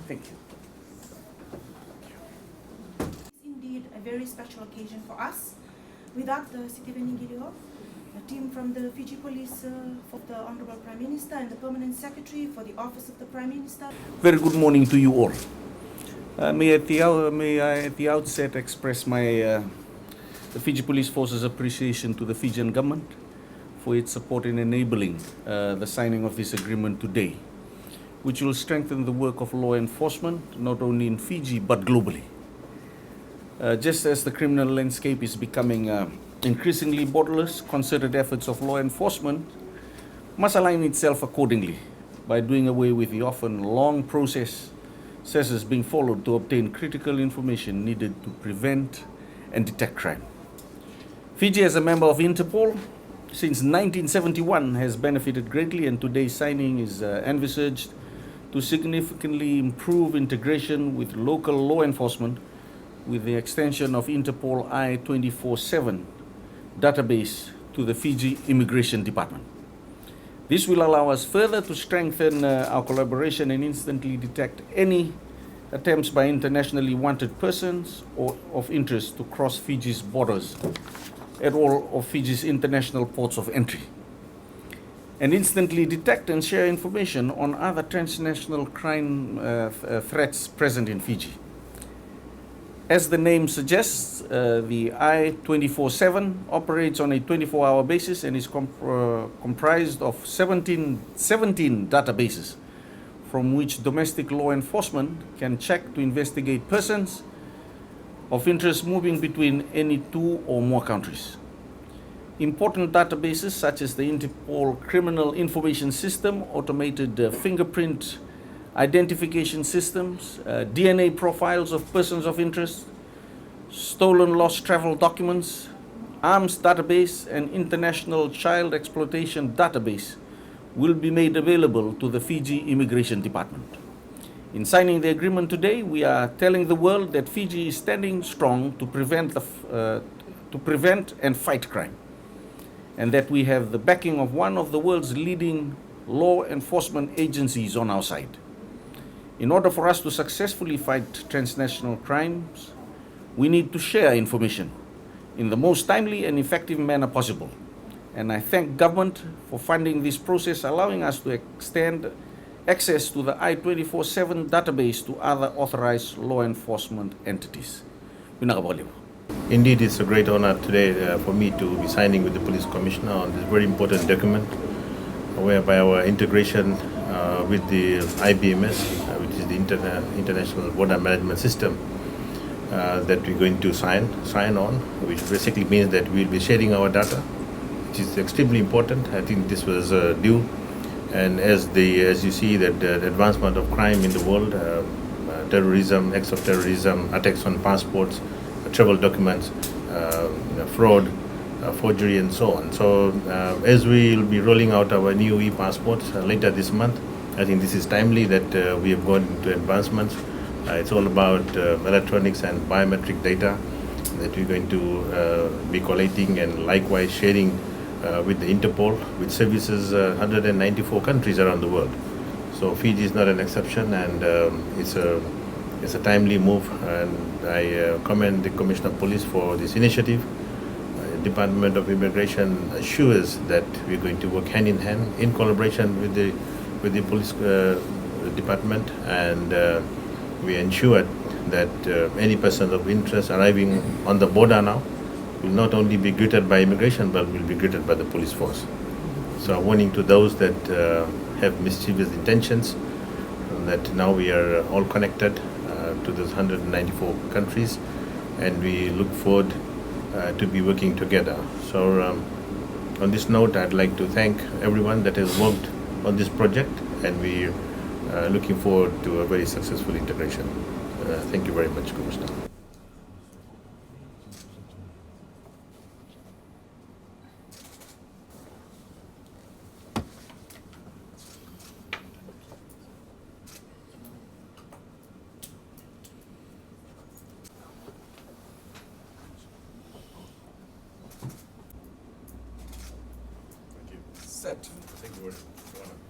Thank you. It's indeed a very special occasion for us. Without the Sitiveni Gideon, a team from the Fiji Police, for the Honorable Prime Minister and the Permanent Secretary for the Office of the Prime Minister. Very good morning to you all. May I at the outset express the Fiji Police Force's appreciation to the Fijian government for its support in enabling the signing of this agreement today, which will strengthen the work of law enforcement not only in Fiji but globally. Just as the criminal landscape is becoming increasingly borderless, concerted efforts of law enforcement must align itself accordingly by doing away with the often long processes being followed to obtain critical information needed to prevent and detect crime. Fiji, as a member of Interpol since 1971, has benefited greatly, and today's signing is envisaged to significantly improve integration with local law enforcement with the extension of Interpol I-24/7 database to the Fiji Immigration Department. This will allow us further to strengthen our collaboration and instantly detect any attempts by internationally wanted persons or of interest to cross Fiji's borders at all of Fiji's international ports of entry, and instantly detect and share information on other transnational crime threats present in Fiji. As the name suggests, the I-24/7 operates on a 24-hour basis and is comprised of 17 databases from which domestic law enforcement can check to investigate persons of interest moving between any two or more countries. Important databases such as the Interpol Criminal Information System, automated fingerprint identification systems, DNA profiles of persons of interest, stolen lost travel documents, arms database, and international child exploitation database will be made available to the Fiji Immigration Department. In signing the agreement today, we are telling the world that Fiji is standing strong to prevent and fight crime, and that we have the backing of one of the world's leading law enforcement agencies on our side. In order for us to successfully fight transnational crimes, we need to share information in the most timely and effective manner possible. And I thank government for funding this process, allowing us to extend access to the I-24/7 database to other authorized law enforcement entities. Indeed, it's a great honor today for me to be signing with the Police Commissioner on this very important document, whereby our integration with the IBMS, which is the International Border Management System, that we're going to sign on, which basically means that we'll be sharing our data, which is extremely important. I think this was due, and as you see that the advancement of crime in the world, terrorism, acts of terrorism, attacks on passports, travel documents, fraud, forgery, and so on. So as we will be rolling out our new e-passports later this month, I think this is timely that we have gone into advancements. It's all about electronics and biometric data that we're going to be collating and likewise sharing with the Interpol, which services 194 countries around the world. So Fiji is not an exception, and it's a timely move, and I commend the Commissioner of Police for this initiative. Department of Immigration assures that we're going to work hand in hand in collaboration with the police department, and we ensure that any person of interest arriving on the border now will not only be greeted by immigration but will be greeted by the police force. So warning to those that have mischievous intentions, that now we are all connected to those 194 countries, and we look forward to be working together. So on this note, I'd like to thank everyone that has worked on this project, and we are looking forward to a very successful integration. Thank you very much, Commissioner. Set. Thank you very much.